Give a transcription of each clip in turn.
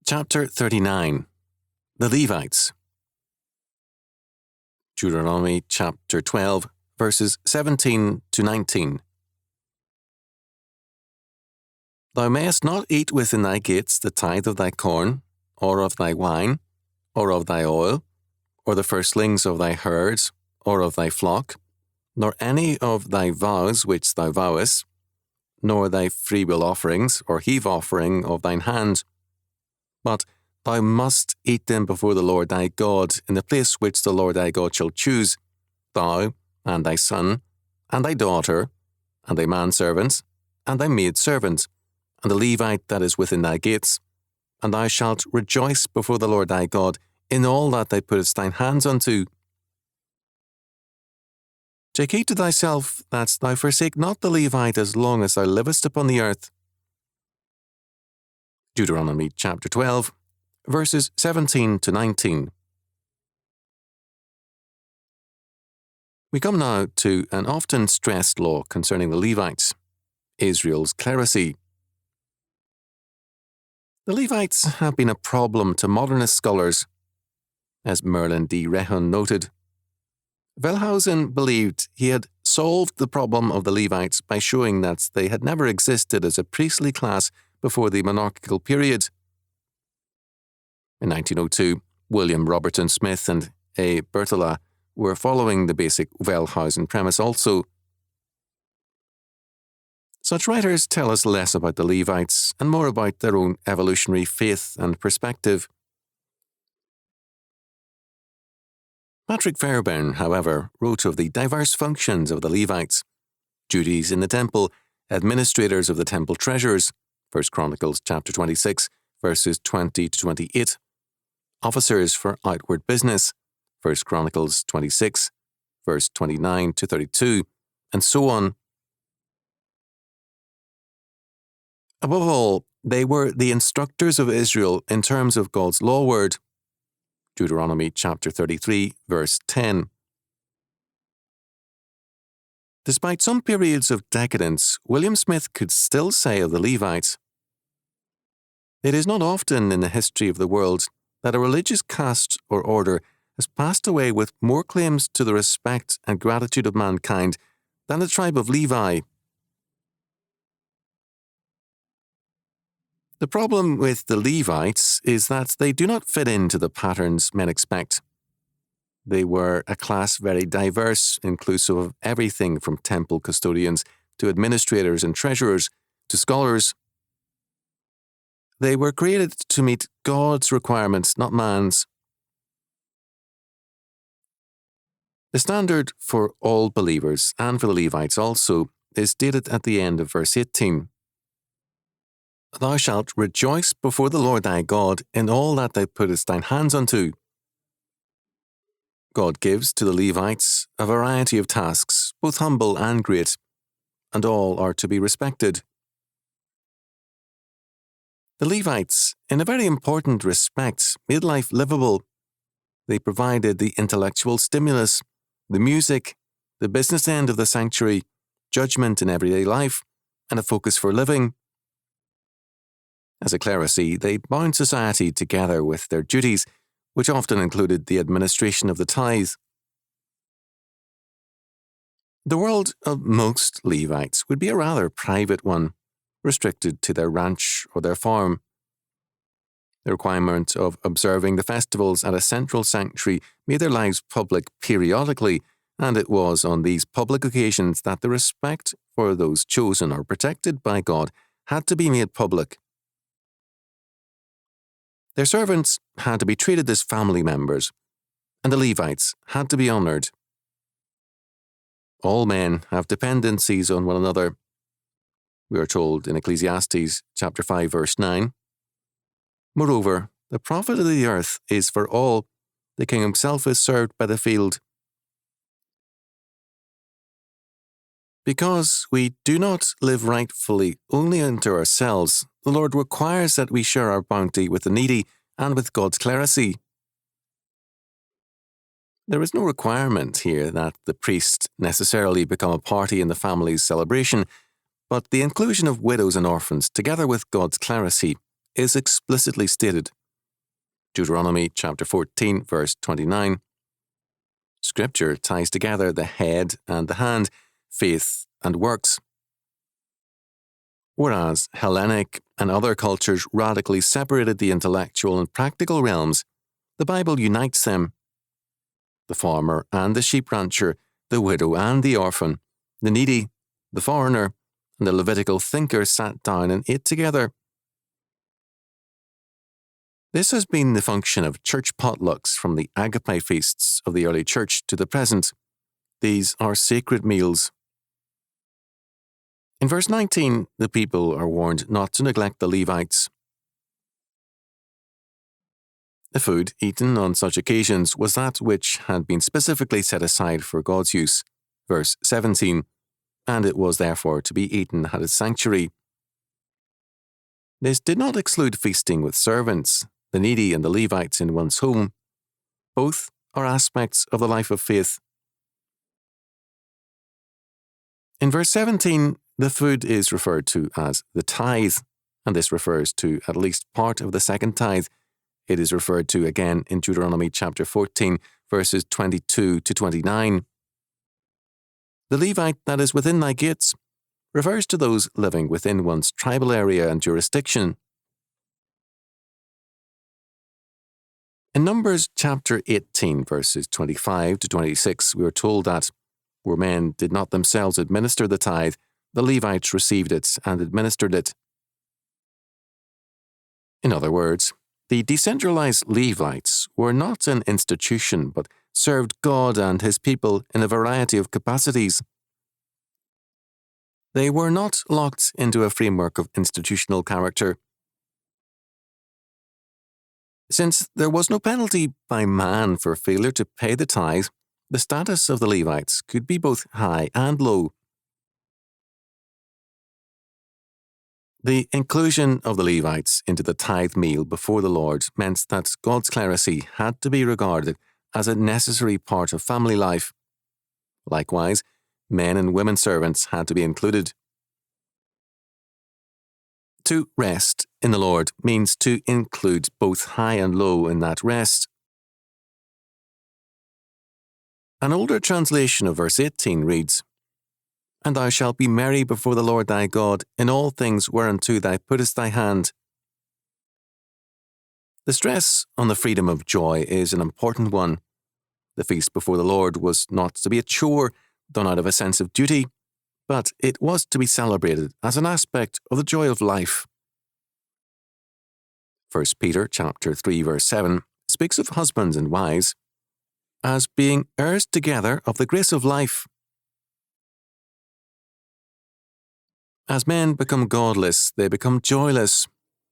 Chapter 39. The Levites. Deuteronomy chapter 12, verses 17 to 19. Thou mayest not eat within thy gates the tithe of thy corn, or of thy wine, or of thy oil, or the firstlings of thy herds, or of thy flock, nor any of thy vows which thou vowest, nor thy freewill offerings, or heave offering of thine hand. But thou must eat them before the Lord thy God in the place which the Lord thy God shall choose, thou, and thy son, and thy daughter, and thy manservant, and thy maidservant, and the Levite that is within thy gates. And thou shalt rejoice before the Lord thy God in all that thou puttest thine hands unto. Take heed to thyself that thou forsake not the Levite as long as thou livest upon the earth. Deuteronomy chapter 12, verses 17 to 19. We come now to an often stressed law concerning the Levites, Israel's clerisy. The Levites have been a problem to modernist scholars, as Merlin D. Rehun noted. Wellhausen believed he had solved the problem of the Levites by showing that they had never existed as a priestly class before the monarchical period. In 1902, William Robertson Smith and A. Bertola were following the basic Wellhausen premise also. Such writers tell us less about the Levites and more about their own evolutionary faith and perspective. Patrick Fairbairn, however, wrote of the diverse functions of the Levites: duties in the temple, administrators of the temple treasures, 1 Chronicles chapter 26, verses 20 to 28, officers for outward business, 1 Chronicles 26, verse 29 to 32, and so on. Above all, they were the instructors of Israel in terms of God's law word, Deuteronomy chapter 33, verse 10. Despite some periods of decadence, William Smith could still say of the Levites, "It is not often in the history of the world that a religious caste or order has passed away with more claims to the respect and gratitude of mankind than the tribe of Levi." The problem with the Levites is that they do not fit into the patterns men expect. They were a class very diverse, inclusive of everything from temple custodians to administrators and treasurers to scholars. They were created to meet God's requirements, not man's. The standard for all believers, and for the Levites also, is stated at the end of verse 18. Thou shalt rejoice before the Lord thy God in all that thou puttest thine hands unto. God gives to the Levites a variety of tasks, both humble and great, and all are to be respected. The Levites, in a very important respect, made life livable. They provided the intellectual stimulus, the music, the business end of the sanctuary, judgment in everyday life, and a focus for living. As a clerisy, they bound society together with their duties, which often included the administration of the tithe. The world of most Levites would be a rather private one, restricted to their ranch or their farm. The requirement of observing the festivals at a central sanctuary made their lives public periodically, and it was on these public occasions that the respect for those chosen or protected by God had to be made public. Their servants had to be treated as family members, and the Levites had to be honoured. All men have dependencies on one another. We are told in Ecclesiastes chapter 5, verse 9. Moreover, the profit of the earth is for all. The king himself is served by the field. Because we do not live rightfully only unto ourselves, the Lord requires that we share our bounty with the needy and with God's clerisy. There is no requirement here that the priest necessarily become a party in the family's celebration, but the inclusion of widows and orphans together with God's clerisy is explicitly stated. Deuteronomy chapter 14, verse 29. Scripture ties together the head and the hand, faith and works. Whereas Hellenic and other cultures radically separated the intellectual and practical realms, the Bible unites them. The farmer and the sheep rancher, the widow and the orphan, the needy, the foreigner, and the Levitical thinker sat down and ate together. This has been the function of church potlucks from the agape feasts of the early church to the present. These are sacred meals. In verse 19, the people are warned not to neglect the Levites. The food eaten on such occasions was that which had been specifically set aside for God's use, verse 17, and it was therefore to be eaten at his sanctuary. This did not exclude feasting with servants, the needy and the Levites in one's home. Both are aspects of the life of faith. In verse 17, the food is referred to as the tithe, and this refers to at least part of the second tithe. It is referred to again in Deuteronomy chapter 14, verses 22 to 29. The Levite that is within thy gates refers to those living within one's tribal area and jurisdiction. In Numbers chapter 18, verses 25 to 26, we are told that, where men did not themselves administer the tithe, the Levites received it and administered it. In other words, the decentralized Levites were not an institution, but served God and his people in a variety of capacities. They were not locked into a framework of institutional character. Since there was no penalty by man for failure to pay the tithe, the status of the Levites could be both high and low. The inclusion of the Levites into the tithe meal before the Lord meant that God's clerisy had to be regarded as a necessary part of family life. Likewise, men and women servants had to be included. To rest in the Lord means to include both high and low in that rest. An older translation of verse 18 reads, "And thou shalt be merry before the Lord thy God in all things whereunto thou puttest thy hand." The stress on the freedom of joy is an important one. The feast before the Lord was not to be a chore done out of a sense of duty, but it was to be celebrated as an aspect of the joy of life. 1 Peter chapter 3, verse 7 speaks of husbands and wives as being heirs together of the grace of life. As men become godless, they become joyless.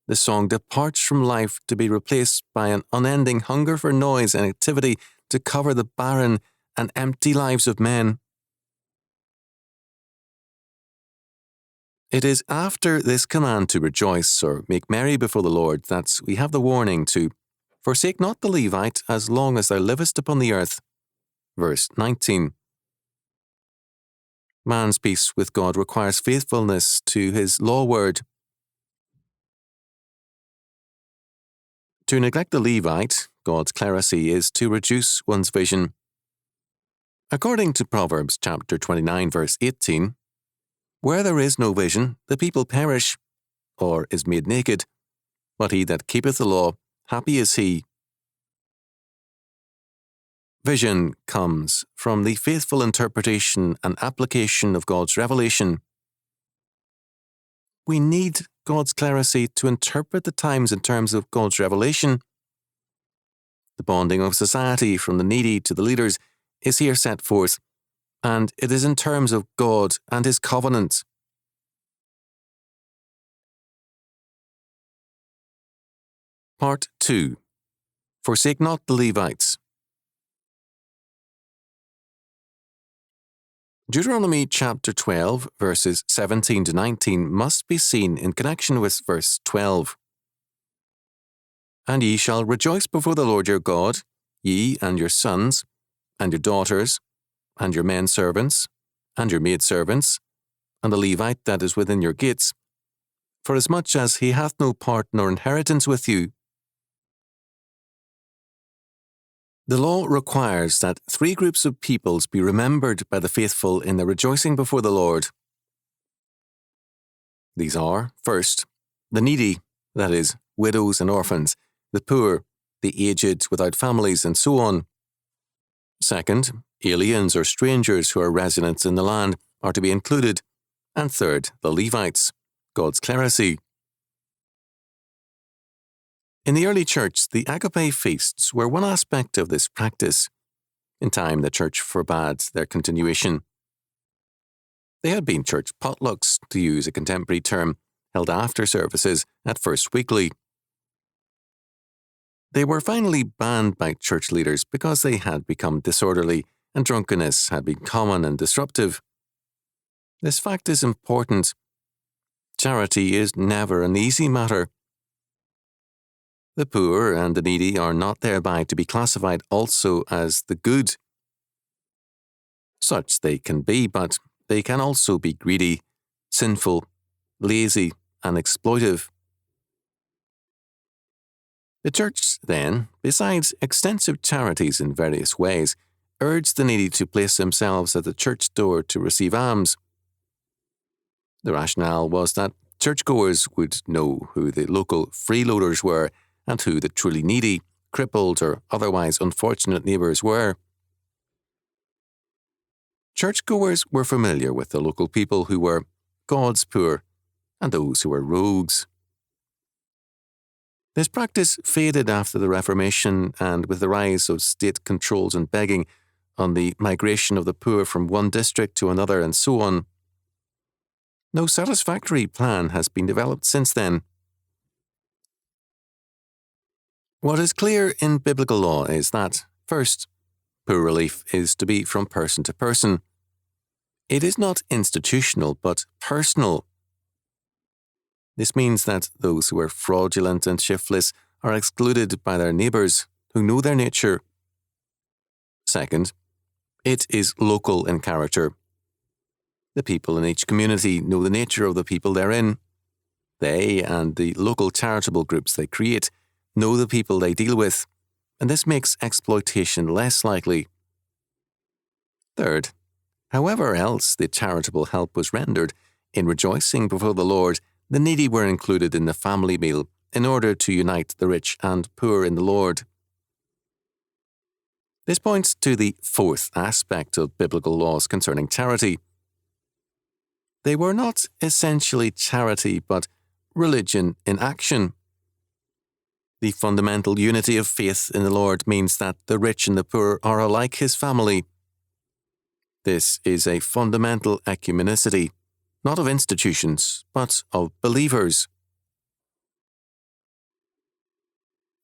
The song departs from life to be replaced by an unending hunger for noise and activity to cover the barren and empty lives of men. It is after this command to rejoice or make merry before the Lord that we have the warning to forsake not the Levite as long as thou livest upon the earth. Verse 19. Man's peace with God requires faithfulness to his law word. To neglect the Levite, God's clerisy, is to reduce one's vision. According to Proverbs chapter 29, verse 18, where there is no vision, the people perish, or is made naked. But he that keepeth the law, happy is he. Vision comes from the faithful interpretation and application of God's revelation. We need God's clerisy to interpret the times in terms of God's revelation. The bonding of society from the needy to the leaders is here set forth, and it is in terms of God and his covenant. Part 2. Forsake not the Levites. Deuteronomy chapter 12, verses 17 to 19 must be seen in connection with verse 12. And ye shall rejoice before the Lord your God, ye and your sons, and your daughters, and your men servants, and your maidservants, and the Levite that is within your gates, forasmuch as he hath no part nor inheritance with you. The law requires that 3 groups of peoples be remembered by the faithful in their rejoicing before the Lord. These are, first, the needy, that is, widows and orphans, the poor, the aged without families, and so on. Second, aliens or strangers who are residents in the land are to be included. And third, the Levites, God's clerisy. In the early church, the agape feasts were one aspect of this practice. In time, the church forbade their continuation. They had been church potlucks, to use a contemporary term, held after services at First Weekly. They were finally banned by church leaders because they had become disorderly and drunkenness had been common and disruptive. This fact is important. Charity is never an easy matter. The poor and the needy are not thereby to be classified also as the good. Such they can be, but they can also be greedy, sinful, lazy, and exploitive. The church, then, besides extensive charities in various ways, urged the needy to place themselves at the church door to receive alms. The rationale was that churchgoers would know who the local freeloaders were and who the truly needy, crippled, or otherwise unfortunate neighbours were. Churchgoers were familiar with the local people who were God's poor and those who were rogues. This practice faded after the Reformation and with the rise of state controls on begging, on the migration of the poor from one district to another, and so on. No satisfactory plan has been developed since then. What is clear in biblical law is that, first, poor relief is to be from person to person. It is not institutional, but personal. This means that those who are fraudulent and shiftless are excluded by their neighbours, who know their nature. Second, it is local in character. The people in each community know the nature of the people therein. They and the local charitable groups they create know the people they deal with, and this makes exploitation less likely. Third, however else the charitable help was rendered, in rejoicing before the Lord, the needy were included in the family meal in order to unite the rich and poor in the Lord. This points to the fourth aspect of biblical laws concerning charity. They were not essentially charity, but religion in action. The fundamental unity of faith in the Lord means that the rich and the poor are alike his family. This is a fundamental ecumenicity, not of institutions, but of believers.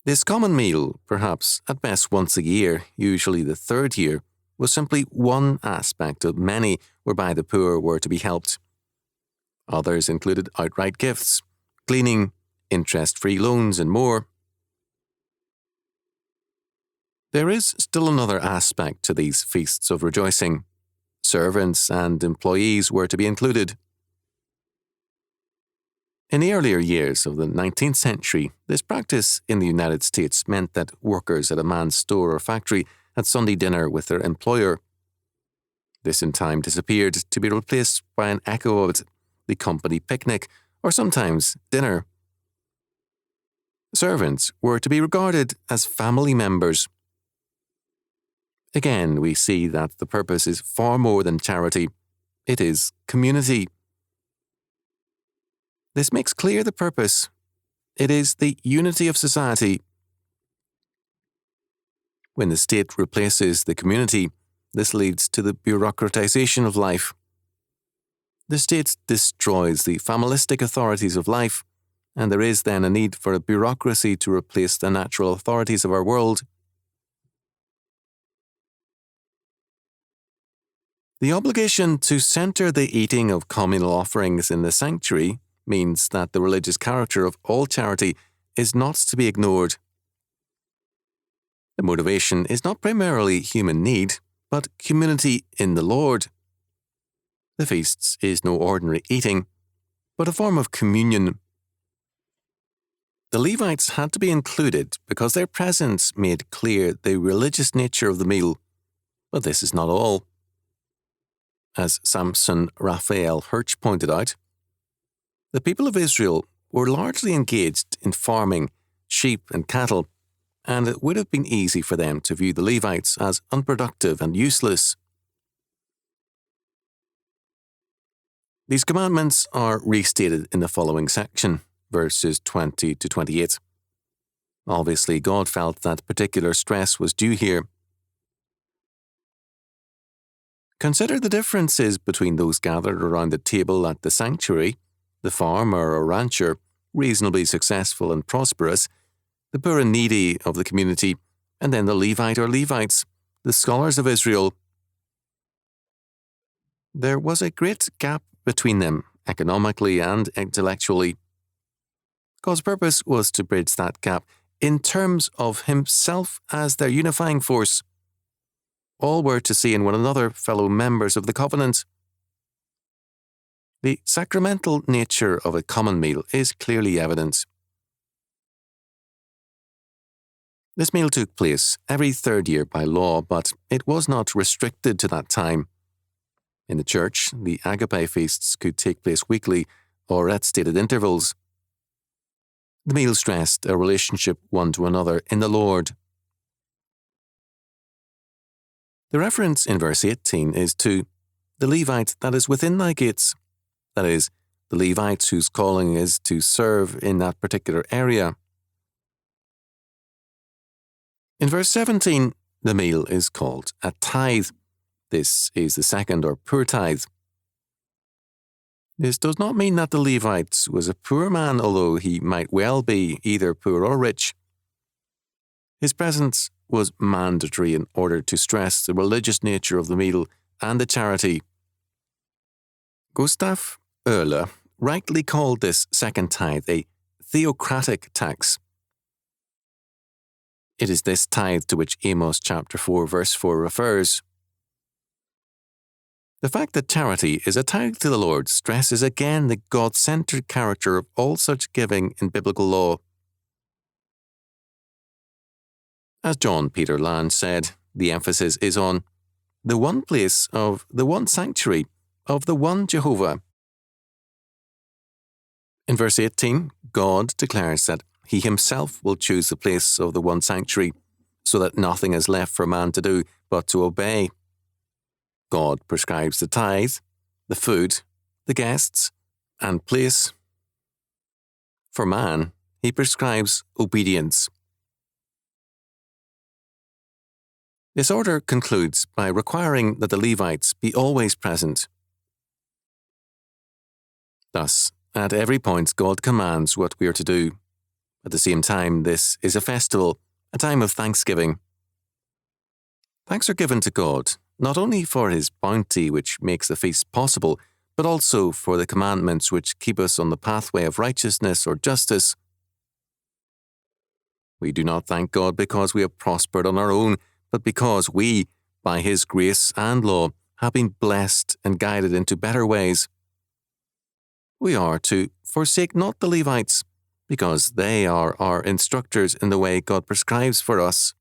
This common meal, perhaps at best once a year, usually the third year, was simply one aspect of many whereby the poor were to be helped. Others included outright gifts, cleaning, interest-free loans, and more. There is still another aspect to these feasts of rejoicing. Servants and employees were to be included. In the earlier years of the 19th century, this practice in the United States meant that workers at a man's store or factory had Sunday dinner with their employer. This in time disappeared to be replaced by an echo of it, the company picnic, or sometimes dinner. Servants were to be regarded as family members. Again, we see that the purpose is far more than charity. It is community. This makes clear the purpose. It is the unity of society. When the state replaces the community, this leads to the bureaucratization of life. The state destroys the familistic authorities of life, and there is then a need for a bureaucracy to replace the natural authorities of our world. The obligation to centre the eating of communal offerings in the sanctuary means that the religious character of all charity is not to be ignored. The motivation is not primarily human need, but community in the Lord. The feasts is no ordinary eating, but a form of communion The Levites had to be included because their presence made clear the religious nature of the meal, but this is not all. As Samson Raphael Hirsch pointed out, the people of Israel were largely engaged in farming sheep and cattle, and it would have been easy for them to view the Levites as unproductive and useless. These commandments are restated in the following section, verses 20 to 28. Obviously, God felt that particular stress was due here. Consider the differences between those gathered around the table at the sanctuary, the farmer or rancher, reasonably successful and prosperous, the poor and needy of the community, and then the Levite or Levites, the scholars of Israel. There was a great gap between them, economically and intellectually. God's purpose was to bridge that gap in terms of Himself as their unifying force. All were to see in one another fellow members of the covenant. The sacramental nature of a common meal is clearly evident. This meal took place every third year by law, but it was not restricted to that time. In the church, the agape feasts could take place weekly or at stated intervals. The meal stressed a relationship one to another in the Lord. The reference in verse 18 is to the Levite that is within thy gates, that is, the Levites whose calling is to serve in that particular area. In verse 17, the meal is called a tithe. This is the second or poor tithe. This does not mean that the Levite was a poor man, although he might well be either poor or rich. His presence was mandatory in order to stress the religious nature of the meal and the charity. Gustav Oehler rightly called this second tithe a theocratic tax. It is this tithe to which Amos chapter 4 verse 4 refers. The fact that charity is a tithe to the Lord stresses again the God-centered character of all such giving in biblical law. As John Peter Land said, the emphasis is on the one place of the one sanctuary of the one Jehovah. In verse 18, God declares that He Himself will choose the place of the one sanctuary, so that nothing is left for man to do but to obey. God prescribes the tithe, the food, the guests, and place. For man, He prescribes obedience. This order concludes by requiring that the Levites be always present. Thus, at every point, God commands what we are to do. At the same time, this is a festival, a time of thanksgiving. Thanks are given to God, not only for His bounty which makes the feast possible, but also for the commandments which keep us on the pathway of righteousness or justice. We do not thank God because we have prospered on our own, but because we, by His grace and law, have been blessed and guided into better ways. We are to forsake not the Levites, because they are our instructors in the way God prescribes for us.